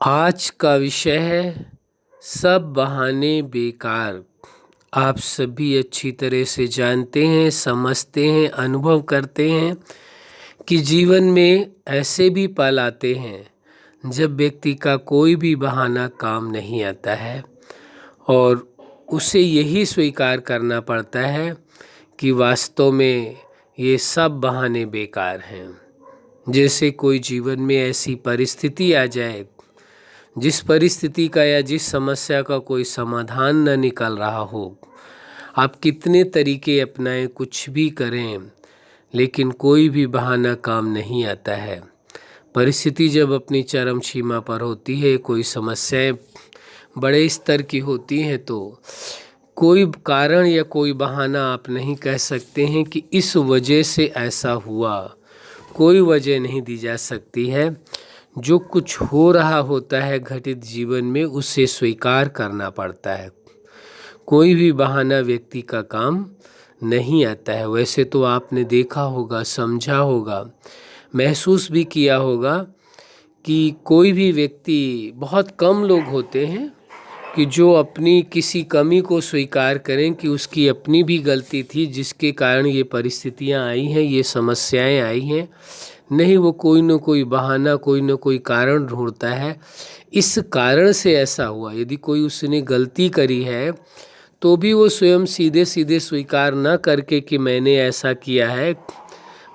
आज का विषय है सब बहाने बेकार। आप सभी अच्छी तरह से जानते हैं, समझते हैं, अनुभव करते हैं कि जीवन में ऐसे भी पल आते हैं जब व्यक्ति का कोई भी बहाना काम नहीं आता है और उसे यही स्वीकार करना पड़ता है कि वास्तव में ये सब बहाने बेकार हैं। जैसे कोई जीवन में ऐसी परिस्थिति आ जाए जिस परिस्थिति का या जिस समस्या का कोई समाधान न निकल रहा हो, आप कितने तरीके अपनाएं, कुछ भी करें, लेकिन कोई भी बहाना काम नहीं आता है। परिस्थिति जब अपनी चरम सीमा पर होती है, कोई समस्याएं बड़े स्तर की होती हैं, तो कोई कारण या कोई बहाना आप नहीं कह सकते हैं कि इस वजह से ऐसा हुआ। कोई वजह नहीं दी जा सकती है। जो कुछ हो रहा होता है घटित जीवन में, उसे स्वीकार करना पड़ता है। कोई भी बहाना व्यक्ति का काम नहीं आता है। वैसे तो आपने देखा होगा, समझा होगा, महसूस भी किया होगा कि कोई भी व्यक्ति, बहुत कम लोग होते हैं कि जो अपनी किसी कमी को स्वीकार करें कि उसकी अपनी भी गलती थी जिसके कारण ये परिस्थितियां आई हैं, ये समस्याएं आई हैं। नहीं, वो कोई न कोई बहाना, कोई न कोई कारण ढूंढता है। इस कारण से ऐसा हुआ। यदि कोई उसने गलती करी है तो भी वो स्वयं सीधे सीधे स्वीकार न करके कि मैंने ऐसा किया है,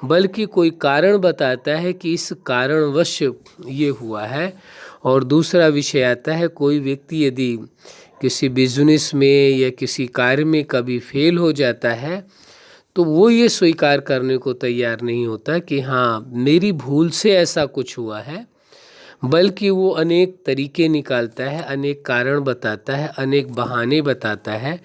बल्कि कोई कारण बताता है कि इस कारणवश ये हुआ है। और दूसरा विषय आता है, कोई व्यक्ति यदि किसी बिजनेस में या किसी कार्य में कभी फेल हो जाता है तो वो ये स्वीकार करने को तैयार नहीं होता कि हाँ, मेरी भूल से ऐसा कुछ हुआ है, बल्कि वो अनेक तरीके निकालता है, अनेक कारण बताता है, अनेक बहाने बताता है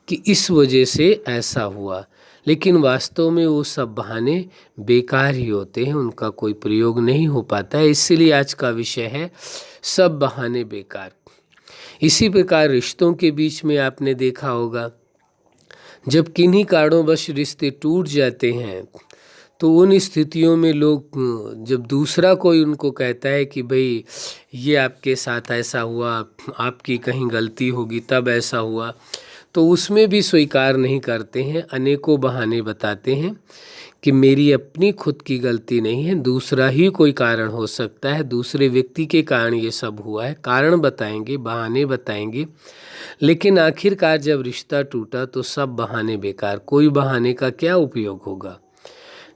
कि इस वजह से ऐसा हुआ। लेकिन वास्तव में वो सब बहाने बेकार ही होते हैं, उनका कोई प्रयोग नहीं हो पाता है। इसलिए आज का विषय है सब बहाने बेकार। इसी प्रकार रिश्तों के बीच में आपने देखा होगा, जब किन्हीं कारणोंवश रिश्ते टूट जाते हैं तो उन स्थितियों में लोग, जब दूसरा कोई उनको कहता है कि भाई ये आपके साथ ऐसा हुआ, आपकी कहीं गलती होगी तब ऐसा हुआ, तो उसमें भी स्वीकार नहीं करते हैं। अनेकों बहाने बताते हैं कि मेरी अपनी खुद की गलती नहीं है, दूसरा ही कोई कारण हो सकता है, दूसरे व्यक्ति के कारण ये सब हुआ है। कारण बताएंगे, बहाने बताएंगे, लेकिन आखिरकार जब रिश्ता टूटा तो सब बहाने बेकार। कोई बहाने का क्या उपयोग होगा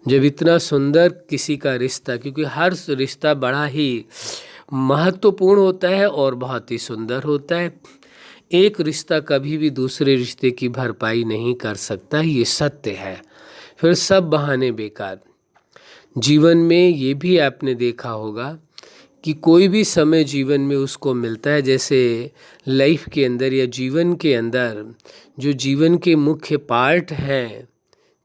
जब इतना सुंदर किसी का रिश्ता, क्योंकि हर रिश्ता बड़ा ही महत्वपूर्ण होता है और बहुत ही सुंदर होता है। एक रिश्ता कभी भी दूसरे रिश्ते की भरपाई नहीं कर सकता, ये सत्य है। फिर सब बहाने बेकार। जीवन में ये भी आपने देखा होगा कि कोई भी समय जीवन में उसको मिलता है, जैसे लाइफ के अंदर या जीवन के अंदर जो जीवन के मुख्य पार्ट हैं,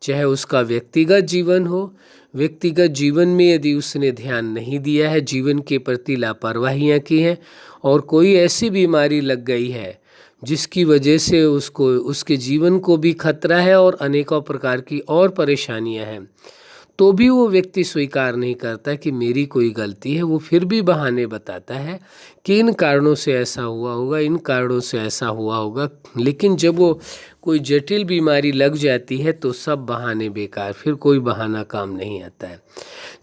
चाहे उसका व्यक्तिगत जीवन हो, व्यक्तिगत जीवन में यदि उसने ध्यान नहीं दिया है, जीवन के प्रति लापरवाहियाँ की हैं और कोई ऐसी बीमारी लग गई है जिसकी वजह से उसको, उसके जीवन को भी खतरा है और अनेकों प्रकार की और परेशानियां हैं, तो भी वो व्यक्ति स्वीकार नहीं करता कि मेरी कोई गलती है। वो फिर भी बहाने बताता है कि इन कारणों से ऐसा हुआ होगा, इन कारणों से ऐसा हुआ होगा। लेकिन जब वो कोई जटिल बीमारी लग जाती है तो सब बहाने बेकार, फिर कोई बहाना काम नहीं आता है।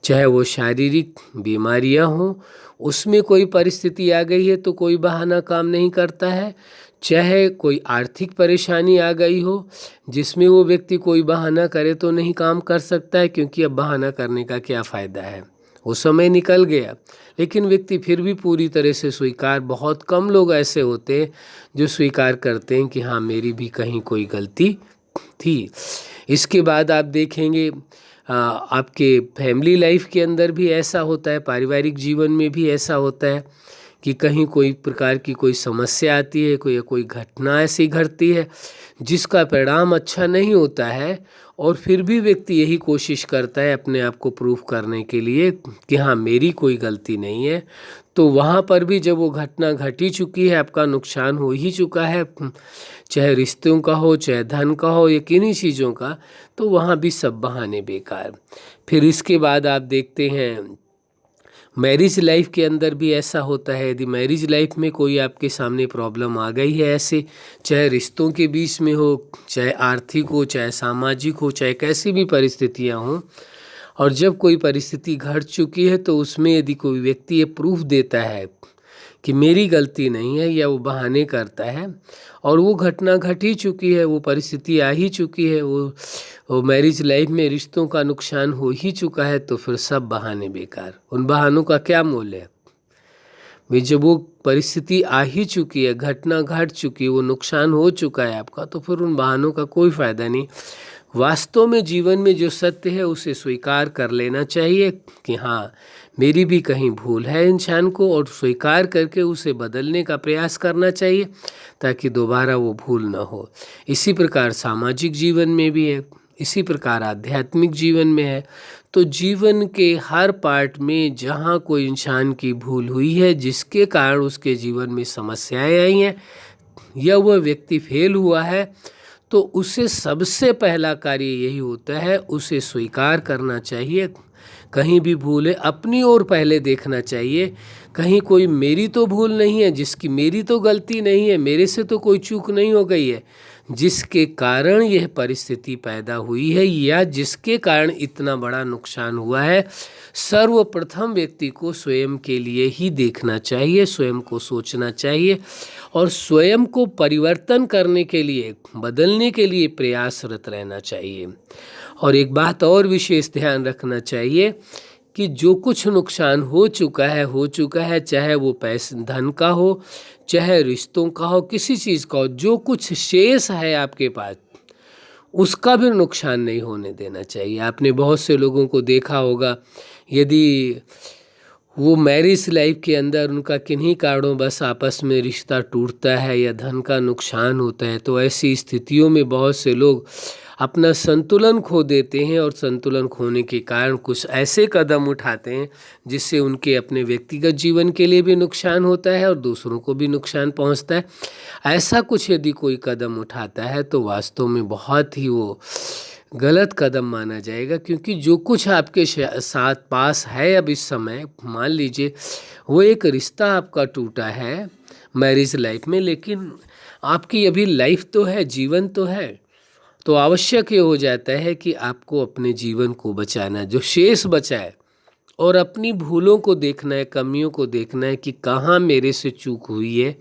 चाहे वो शारीरिक बीमारियां हों, उसमें कोई परिस्थिति आ गई है तो कोई बहाना काम नहीं करता है। चाहे कोई आर्थिक परेशानी आ गई हो जिसमें वो व्यक्ति कोई बहाना करे तो नहीं काम कर सकता है, क्योंकि अब बहाना करने का क्या फ़ायदा है, वो समय निकल गया। लेकिन व्यक्ति फिर भी पूरी तरह से स्वीकार, बहुत कम लोग ऐसे होते हैं जो स्वीकार करते हैं कि हाँ, मेरी भी कहीं कोई गलती थी। इसके बाद आप देखेंगे आपके फैमिली लाइफ के अंदर भी ऐसा होता है, पारिवारिक जीवन में भी ऐसा होता है कि कहीं कोई प्रकार की कोई समस्या आती है, कोई घटना ऐसी घटती है जिसका परिणाम अच्छा नहीं होता है, और फिर भी व्यक्ति यही कोशिश करता है अपने आप को प्रूफ करने के लिए कि हाँ, मेरी कोई गलती नहीं है। तो वहाँ पर भी जब वो घटना घट ही चुकी है, आपका नुकसान हो ही चुका है, चाहे रिश्तों का हो, चाहे धन का हो, या किन्हीं चीज़ों का, तो वहाँ भी सब बहाने बेकार। फिर इसके बाद आप देखते हैं मैरिज लाइफ के अंदर भी ऐसा होता है। यदि मैरिज लाइफ में कोई आपके सामने प्रॉब्लम आ गई है ऐसे, चाहे रिश्तों के बीच में हो, चाहे आर्थिक हो, चाहे सामाजिक हो, चाहे कैसी भी परिस्थितियां हों, और जब कोई परिस्थिति घट चुकी है तो उसमें यदि कोई व्यक्ति ये प्रूफ देता है कि मेरी गलती नहीं है, या वो बहाने करता है, और वो घटना घट ही चुकी है, वो परिस्थिति आ ही चुकी है, वो मैरिज लाइफ में रिश्तों का नुकसान हो ही चुका है, तो फिर सब बहाने बेकार। उन बहानों का क्या मूल्य है भाई? जब वो परिस्थिति आ ही चुकी है, घटना घट चुकी है, वो नुकसान हो चुका है आपका, तो फिर उन बहानों का कोई फ़ायदा नहीं। वास्तव में जीवन में जो सत्य है उसे स्वीकार कर लेना चाहिए कि हाँ, मेरी भी कहीं भूल है इंसान को, और स्वीकार करके उसे बदलने का प्रयास करना चाहिए ताकि दोबारा वो भूल ना हो। इसी प्रकार सामाजिक जीवन में भी है, इसी प्रकार आध्यात्मिक जीवन में है। तो जीवन के हर पार्ट में जहाँ कोई इंसान की भूल हुई है, जिसके कारण उसके जीवन में समस्याएं आई हैं, या वह व्यक्ति फेल हुआ है, तो उसे सबसे पहला कार्य यही होता है, उसे स्वीकार करना चाहिए। कहीं भी भूल है, अपनी ओर पहले देखना चाहिए, कहीं कोई मेरी तो भूल नहीं है, जिसकी मेरी तो गलती नहीं है, मेरे से तो कोई चूक नहीं हो गई है जिसके कारण यह परिस्थिति पैदा हुई है, या जिसके कारण इतना बड़ा नुकसान हुआ है। सर्वप्रथम व्यक्ति को स्वयं के लिए ही देखना चाहिए, स्वयं को सोचना चाहिए, और स्वयं को परिवर्तन करने के लिए, बदलने के लिए प्रयासरत रहना चाहिए। और एक बात और विशेष ध्यान रखना चाहिए कि जो कुछ नुकसान हो चुका है, चाहे वो पैसे धन का हो, चाहे रिश्तों का हो, किसी चीज़ का हो, जो कुछ शेष है आपके पास, उसका भी नुकसान नहीं होने देना चाहिए। आपने बहुत से लोगों को देखा होगा, यदि वो मैरिज लाइफ के अंदर उनका किन्हीं कारणों बस आपस में रिश्ता टूटता है या धन का नुकसान होता है, तो ऐसी स्थितियों में बहुत से लोग अपना संतुलन खो देते हैं, और संतुलन खोने के कारण कुछ ऐसे कदम उठाते हैं जिससे उनके अपने व्यक्तिगत जीवन के लिए भी नुकसान होता है और दूसरों को भी नुकसान पहुंचता है। ऐसा कुछ यदि कोई कदम उठाता है तो वास्तव में बहुत ही वो गलत कदम माना जाएगा, क्योंकि जो कुछ आपके साथ पास है अब इस समय, मान लीजिए वो एक रिश्ता आपका टूटा है मैरिज लाइफ में, लेकिन आपकी अभी लाइफ तो है, जीवन तो है, तो आवश्यक ये हो जाता है कि आपको अपने जीवन को बचाना, जो शेष बचा है, और अपनी भूलों को देखना है, कमियों को देखना है कि कहाँ मेरे से चूक हुई है।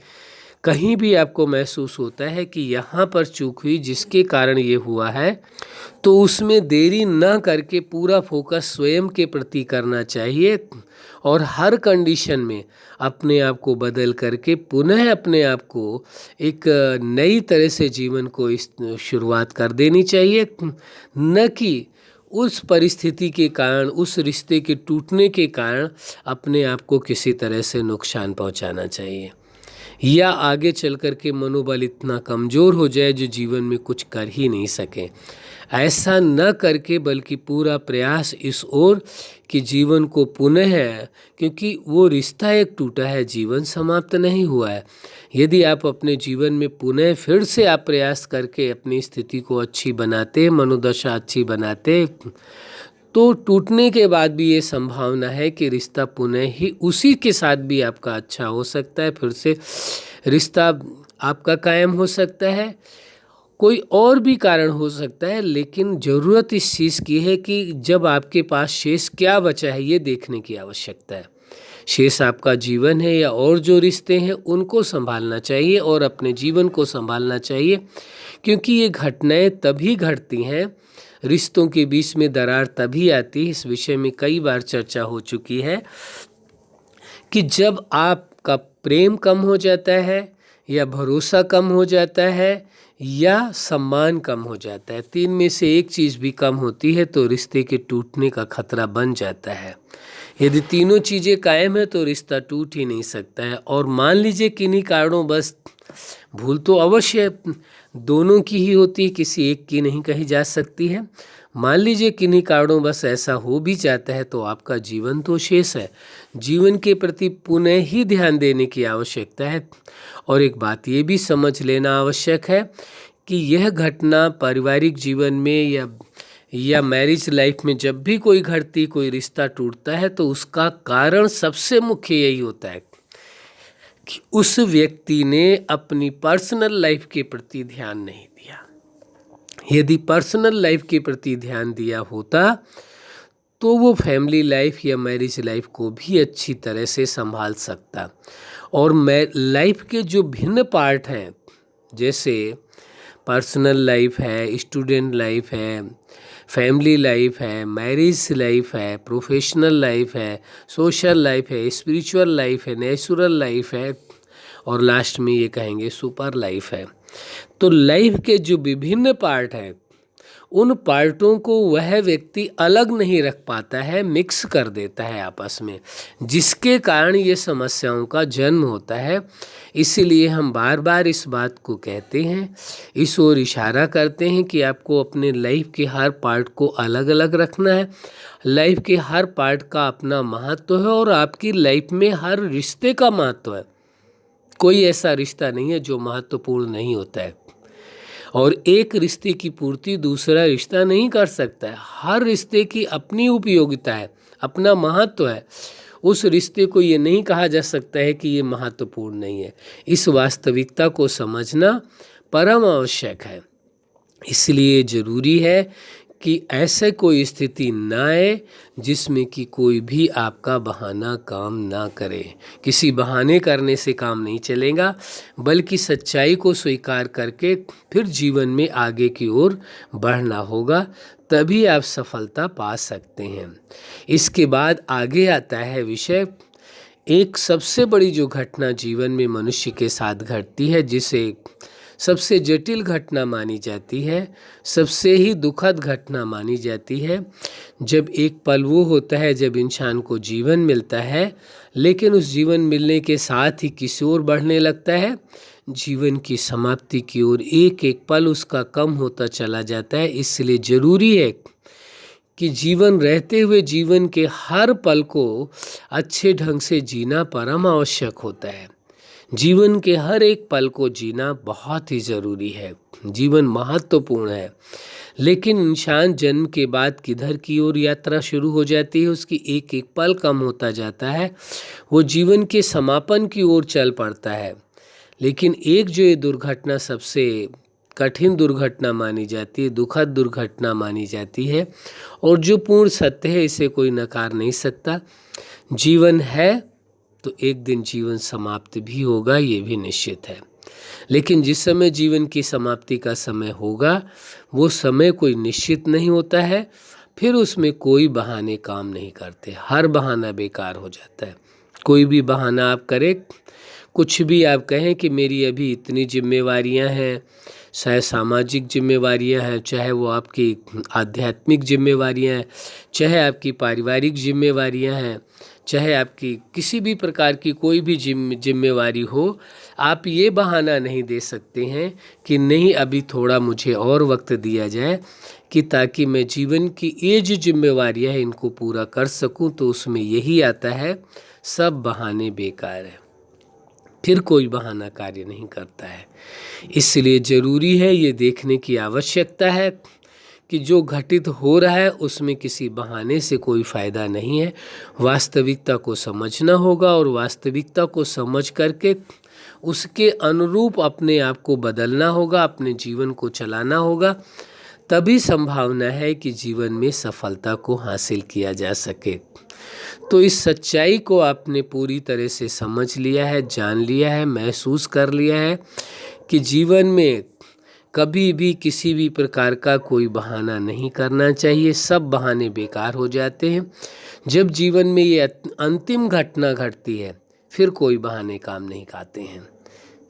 कहीं भी आपको महसूस होता है कि यहाँ पर चूक हुई जिसके कारण ये हुआ है, तो उसमें देरी न करके पूरा फोकस स्वयं के प्रति करना चाहिए, और हर कंडीशन में अपने आप को बदल करके पुनः अपने आप को एक नई तरह से जीवन को शुरुआत कर देनी चाहिए, न कि उस परिस्थिति के कारण, उस रिश्ते के टूटने के कारण अपने आप को किसी तरह से नुकसान पहुंचाना चाहिए, या आगे चल कर के मनोबल इतना कमज़ोर हो जाए जो जीवन में कुछ कर ही नहीं सके। ऐसा न करके बल्कि पूरा प्रयास इस ओर कि जीवन को पुनः, क्योंकि वो रिश्ता एक टूटा है, जीवन समाप्त नहीं हुआ है। यदि आप अपने जीवन में पुनः फिर से आप प्रयास करके अपनी स्थिति को अच्छी बनाते, मनोदशा अच्छी बनाते, तो टूटने के बाद भी ये संभावना है कि रिश्ता पुनः ही उसी के साथ भी आपका अच्छा हो सकता है, फिर से रिश्ता आपका कायम हो सकता है। कोई और भी कारण हो सकता है, लेकिन ज़रूरत इस चीज़ की है कि जब आपके पास शेष क्या बचा है ये देखने की आवश्यकता है। शेष आपका जीवन है या और जो रिश्ते हैं उनको संभालना चाहिए और अपने जीवन को संभालना चाहिए, क्योंकि ये घटनाएं तभी घटती हैं, रिश्तों के बीच में दरार तभी आती है, इस विषय में कई बार चर्चा हो चुकी है, कि जब आपका प्रेम कम हो जाता है, या भरोसा कम हो जाता है, या सम्मान कम हो जाता है, तीन में से एक चीज़ भी कम होती है, तो रिश्ते के टूटने का खतरा बन जाता है। यदि तीनों चीज़ें कायम है तो रिश्ता टूट ही नहीं सकता है। और मान लीजिए किन्हीं कारणों बस भूल तो अवश्य दोनों की ही होती है, किसी एक की नहीं कही जा सकती है। मान लीजिए किन्हीं कारणों बस ऐसा हो भी जाता है, तो आपका जीवन तो शेष है। जीवन के प्रति पुनः ही ध्यान देने की आवश्यकता है। और एक बात ये भी समझ लेना आवश्यक है कि यह घटना पारिवारिक जीवन में या मैरिज लाइफ में जब भी कोई रिश्ता टूटता है तो उसका कारण सबसे मुख्य यही होता है कि उस व्यक्ति ने अपनी पर्सनल लाइफ के प्रति ध्यान नहीं दिया। यदि पर्सनल लाइफ के प्रति ध्यान दिया होता तो वो फैमिली लाइफ या मैरिज लाइफ को भी अच्छी तरह से संभाल सकता। और लाइफ के जो भिन्न पार्ट हैं, जैसे पर्सनल लाइफ है, स्टूडेंट लाइफ है, फैमिली लाइफ है, मैरिज लाइफ है, प्रोफेशनल लाइफ है, सोशल लाइफ है, स्पिरिचुअल लाइफ है, नेचुरल लाइफ है, और लास्ट में ये कहेंगे सुपर लाइफ है। तो लाइफ के जो विभिन्न पार्ट हैं उन पार्टों को वह व्यक्ति अलग नहीं रख पाता है, मिक्स कर देता है आपस में, जिसके कारण ये समस्याओं का जन्म होता है। इसीलिए हम बार बार इस बात को कहते हैं, इस ओर इशारा करते हैं कि आपको अपने लाइफ के हर पार्ट को अलग अलग रखना है। लाइफ के हर पार्ट का अपना महत्व है और आपकी लाइफ में हर रिश्ते का महत्व है। कोई ऐसा रिश्ता नहीं है जो महत्वपूर्ण नहीं होता है, और एक रिश्ते की पूर्ति दूसरा रिश्ता नहीं कर सकता है। हर रिश्ते की अपनी उपयोगिता है, अपना महत्व है। उस रिश्ते को ये नहीं कहा जा सकता है कि ये महत्वपूर्ण नहीं है। इस वास्तविकता को समझना परम आवश्यक है। इसलिए ज़रूरी है कि ऐसे कोई स्थिति न आए जिसमें कि कोई भी आपका बहाना काम ना करे। किसी बहाने करने से काम नहीं चलेगा, बल्कि सच्चाई को स्वीकार करके फिर जीवन में आगे की ओर बढ़ना होगा, तभी आप सफलता पा सकते हैं। इसके बाद आगे आता है विषय, एक सबसे बड़ी जो घटना जीवन में मनुष्य के साथ घटती है, जिसे सबसे जटिल घटना मानी जाती है, सबसे ही दुखद घटना मानी जाती है। जब एक पल वो होता है जब इंसान को जीवन मिलता है, लेकिन उस जीवन मिलने के साथ ही किसी और बढ़ने लगता है, जीवन की समाप्ति की ओर एक एक पल उसका कम होता चला जाता है। इसलिए ज़रूरी है कि जीवन रहते हुए जीवन के हर पल को अच्छे ढंग से जीना परम आवश्यक होता है। जीवन के हर एक पल को जीना बहुत ही ज़रूरी है। जीवन महत्वपूर्ण है, लेकिन इंसान जन्म के बाद किधर की ओर यात्रा शुरू हो जाती है, उसकी एक एक पल कम होता जाता है, वो जीवन के समापन की ओर चल पड़ता है। लेकिन एक जो ये दुर्घटना सबसे कठिन दुर्घटना मानी जाती है, दुखद दुर्घटना मानी जाती है, और जो पूर्ण सत्य है, इसे कोई नकार नहीं सकता। जीवन है तो एक दिन जीवन समाप्त भी होगा, ये भी निश्चित है। लेकिन जिस समय जीवन की समाप्ति का समय होगा, वो समय कोई निश्चित नहीं होता है। फिर उसमें कोई बहाने काम नहीं करते, हर बहाना बेकार हो जाता है। कोई भी बहाना आप करें, कुछ भी आप कहें कि मेरी अभी इतनी जिम्मेवारियां हैं, चाहे सामाजिक जिम्मेवारियां हैं, चाहे वो आपकी आध्यात्मिक जिम्मेवारियां हैं, चाहे आपकी पारिवारिक जिम्मेवारियां हैं, चाहे आपकी किसी भी प्रकार की कोई भी जिम्मेवारी हो, आप ये बहाना नहीं दे सकते हैं कि नहीं अभी थोड़ा मुझे और वक्त दिया जाए कि ताकि मैं जीवन की ये जो जिम्मेवारियाँ हैं इनको पूरा कर सकूं। तो उसमें यही आता है, सब बहाने बेकार है, फिर कोई बहाना कार्य नहीं करता है। इसलिए ज़रूरी है, ये देखने की आवश्यकता है कि जो घटित हो रहा है उसमें किसी बहाने से कोई फ़ायदा नहीं है। वास्तविकता को समझना होगा, और वास्तविकता को समझ करके उसके अनुरूप अपने आप को बदलना होगा, अपने जीवन को चलाना होगा। तभी संभावना है कि जीवन में सफलता को हासिल किया जा सके। तो इस सच्चाई को आपने पूरी तरह से समझ लिया है, जान लिया है, महसूस कर लिया है कि जीवन में कभी भी किसी भी प्रकार का कोई बहाना नहीं करना चाहिए। सब बहाने बेकार हो जाते हैं। जब जीवन में ये अंतिम घटना घटती है, फिर कोई बहाने काम नहीं आते हैं।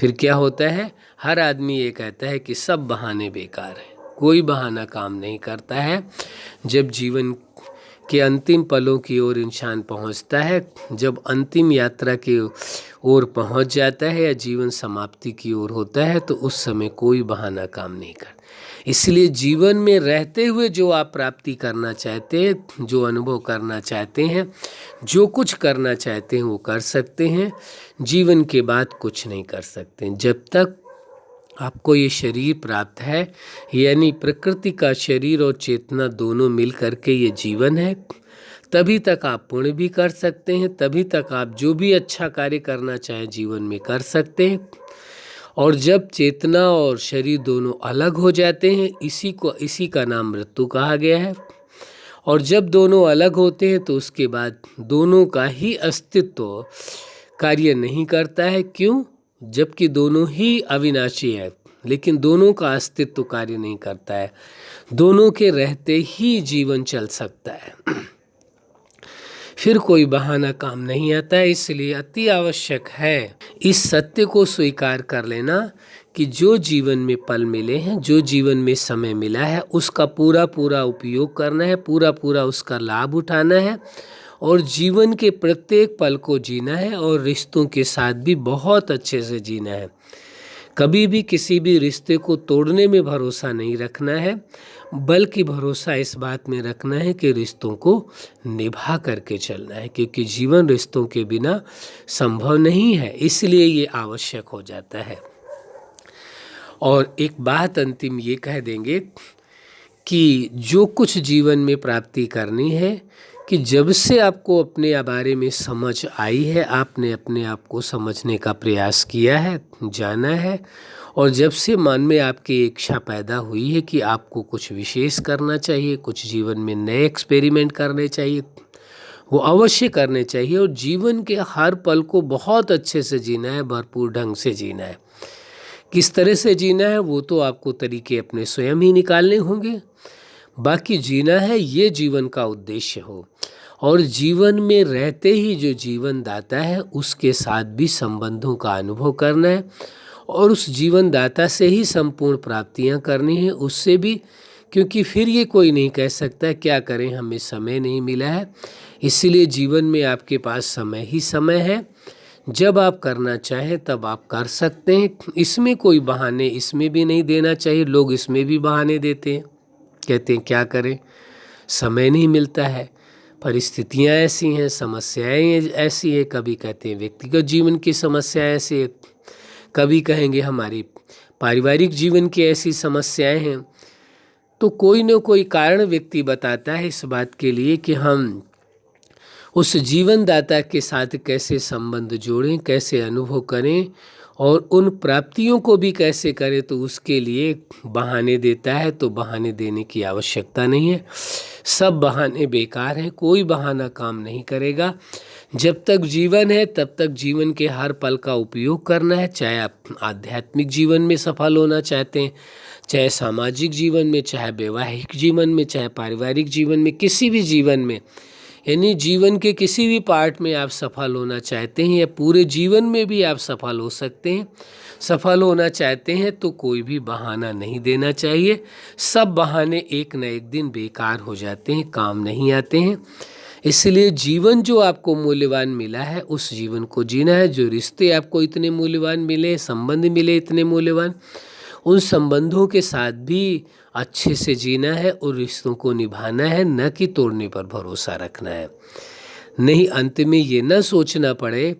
फिर क्या होता है, हर आदमी ये कहता है कि सब बहाने बेकार हैं, कोई बहाना काम नहीं करता है। जब जीवन के अंतिम पलों की ओर इंसान पहुंचता है, जब अंतिम यात्रा की ओर पहुंच जाता है या जीवन समाप्ति की ओर होता है, तो उस समय कोई बहाना काम नहीं करता। इसलिए जीवन में रहते हुए जो आप प्राप्ति करना चाहते हैं, जो अनुभव करना चाहते हैं, जो कुछ करना चाहते हैं वो कर सकते हैं। जीवन के बाद कुछ नहीं कर सकते जब तक आपको ये शरीर प्राप्त है, यानी प्रकृति का शरीर और चेतना दोनों मिल करके ये जीवन है। तभी तक आप पुण्य भी कर सकते हैं, तभी तक आप जो भी अच्छा कार्य करना चाहें जीवन में कर सकते हैं। और जब चेतना और शरीर दोनों अलग हो जाते हैं, इसी का नाम मृत्यु कहा गया है। और जब दोनों अलग होते हैं तो उसके बाद दोनों का ही अस्तित्व कार्य नहीं करता है। क्यों? जबकि दोनों ही अविनाशी है, लेकिन दोनों का अस्तित्व कार्य नहीं करता है। दोनों के रहते ही जीवन चल सकता है, फिर कोई बहाना काम नहीं आता है। इसलिए अति आवश्यक है इस सत्य को स्वीकार कर लेना कि जो जीवन में पल मिले हैं, जो जीवन में समय मिला है, उसका पूरा पूरा उपयोग करना है, पूरा पूरा उसका लाभ उठाना है और जीवन के प्रत्येक पल को जीना है और रिश्तों के साथ भी बहुत अच्छे से जीना है। कभी भी किसी भी रिश्ते को तोड़ने में भरोसा नहीं रखना है, बल्कि भरोसा इस बात में रखना है कि रिश्तों को निभा करके चलना है, क्योंकि जीवन रिश्तों के बिना संभव नहीं है, इसलिए ये आवश्यक हो जाता है। और एक बात अंतिम ये कह देंगे कि जो कुछ जीवन में प्राप्ति करनी है, कि जब से आपको अपने बारे में समझ आई है, आपने अपने आप को समझने का प्रयास किया है, जाना है, और जब से मन में आपकी इच्छा पैदा हुई है कि आपको कुछ विशेष करना चाहिए, कुछ जीवन में नए एक्सपेरिमेंट करने चाहिए, वो अवश्य करने चाहिए। और जीवन के हर पल को बहुत अच्छे से जीना है, भरपूर ढंग से जीना है। किस तरह से जीना है वो तो आपको तरीके अपने स्वयं ही निकालने होंगे। बाकी जीना है ये जीवन का उद्देश्य हो, और जीवन में रहते ही जो जीवन दाता है उसके साथ भी संबंधों का अनुभव करना है और उस जीवन दाता से ही संपूर्ण प्राप्तियां करनी है, उससे भी, क्योंकि फिर ये कोई नहीं कह सकता क्या करें, हमें समय नहीं मिला है। इसीलिए जीवन में आपके पास समय ही समय है, जब आप करना चाहें तब आप कर सकते हैं। इसमें कोई बहाने इसमें भी नहीं देना चाहिए। लोग इसमें भी बहाने देते हैं, कहते हैं क्या करें, समय नहीं मिलता है, परिस्थितियां ऐसी हैं, समस्याएं ऐसी है। कभी कहते हैं व्यक्तिगत जीवन की समस्या ऐसी है, कभी कहेंगे हमारी पारिवारिक जीवन की ऐसी समस्याएं हैं। तो कोई न कोई कारण व्यक्ति बताता है इस बात के लिए कि हम उस जीवन दाता के साथ कैसे संबंध जोड़ें, कैसे अनुभव करें और उन प्राप्तियों को भी कैसे करें। तो उसके लिए बहाने देता है, तो बहाने देने की आवश्यकता नहीं है। सब बहाने बेकार हैं, कोई बहाना काम नहीं करेगा। जब तक जीवन है तब तक जीवन के हर पल का उपयोग करना है, चाहे आप आध्यात्मिक जीवन में सफल होना चाहते हैं, चाहे सामाजिक जीवन में, चाहे वैवाहिक जीवन में, चाहे पारिवारिक जीवन में, किसी भी जीवन में, यानी जीवन के किसी भी पार्ट में आप सफल होना चाहते हैं या पूरे जीवन में भी आप सफल हो सकते हैं। सफल होना चाहते हैं तो कोई भी बहाना नहीं देना चाहिए। सब बहाने एक न एक दिन बेकार हो जाते हैं, काम नहीं आते हैं। इसलिए जीवन जो आपको मूल्यवान मिला है उस जीवन को जीना है। जो रिश्ते आपको इतने मूल्यवान मिले, संबंध मिले इतने मूल्यवान, उन संबंधों के साथ भी अच्छे से जीना है और रिश्तों को निभाना है, न कि तोड़ने पर भरोसा रखना है। नहीं अंत में ये न सोचना पड़े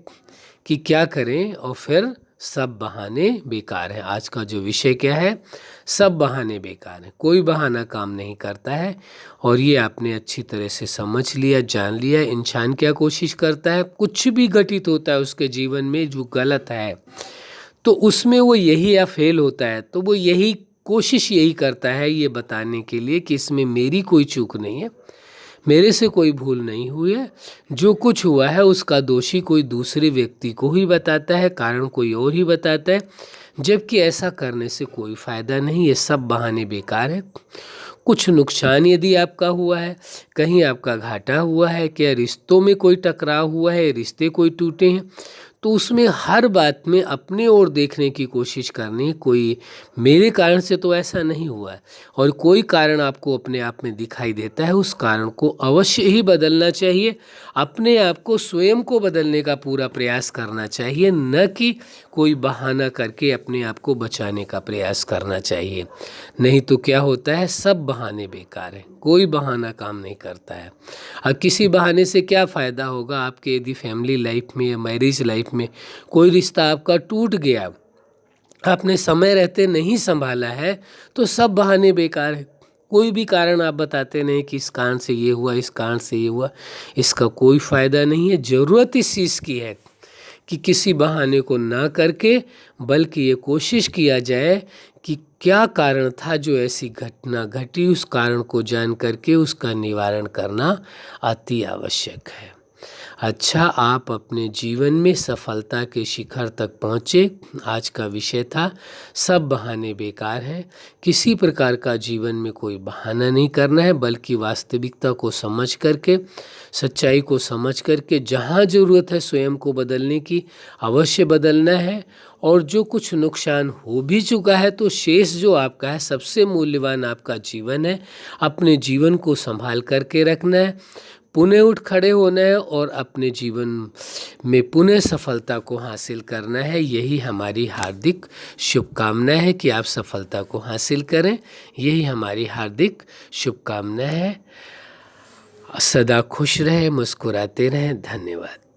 कि क्या करें और फिर सब बहाने बेकार हैं। आज का जो विषय क्या है, सब बहाने बेकार हैं, कोई बहाना काम नहीं करता है। और ये आपने अच्छी तरह से समझ लिया, जान लिया। इंसान क्या कोशिश करता है, कुछ भी घटित होता है उसके जीवन में जो गलत है तो उसमें वो यही या फेल होता है, तो वो यही कोशिश यही करता है ये बताने के लिए कि इसमें मेरी कोई चूक नहीं है, मेरे से कोई भूल नहीं हुई है। जो कुछ हुआ है उसका दोषी कोई दूसरे व्यक्ति को ही बताता है, कारण कोई और ही बताता है, जबकि ऐसा करने से कोई फ़ायदा नहीं। ये सब बहाने बेकार है। कुछ नुकसान यदि आपका हुआ है, कहीं आपका घाटा हुआ है, क्या रिश्तों में कोई टकराव हुआ है, रिश्ते कोई टूटे हैं, तो उसमें हर बात में अपने ओर देखने की कोशिश करनी। कोई मेरे कारण से तो ऐसा नहीं हुआ है, और कोई कारण आपको अपने आप में दिखाई देता है, उस कारण को अवश्य ही बदलना चाहिए। अपने आप को स्वयं को बदलने का पूरा प्रयास करना चाहिए, न कि कोई बहाना करके अपने आप को बचाने का प्रयास करना चाहिए। नहीं तो क्या होता है, सब बहाने बेकार हैं, कोई बहाना काम नहीं करता है। अब किसी बहाने से क्या फ़ायदा होगा आपके, यदि फैमिली लाइफ में या मैरिज लाइफ में कोई रिश्ता आपका टूट गया आपने समय रहते नहीं संभाला है तो सब बहाने बेकार है। कोई भी कारण आप बताते नहीं कि इस कारण से ये हुआ, इस कारण से ये हुआ, इसका कोई फ़ायदा नहीं है। ज़रूरत इस चीज़ की है कि किसी बहाने को ना करके बल्कि ये कोशिश किया जाए कि क्या कारण था जो ऐसी घटना घटी, उस कारण को जान करके उसका निवारण करना अति आवश्यक है। अच्छा, आप अपने जीवन में सफलता के शिखर तक पहुँचे। आज का विषय था सब बहाने बेकार हैं। किसी प्रकार का जीवन में कोई बहाना नहीं करना है, बल्कि वास्तविकता को समझ करके, सच्चाई को समझ करके जहाँ ज़रूरत है स्वयं को बदलने की अवश्य बदलना है। और जो कुछ नुकसान हो भी चुका है तो शेष जो आपका है, सबसे मूल्यवान आपका जीवन है, अपने जीवन को संभाल करके रखना है, पुनः उठ खड़े होना है और अपने जीवन में पुनः सफलता को हासिल करना है। यही हमारी हार्दिक शुभकामना है कि आप सफलता को हासिल करें। यही हमारी हार्दिक शुभकामना है। सदा खुश रहें, मुस्कुराते रहें। धन्यवाद।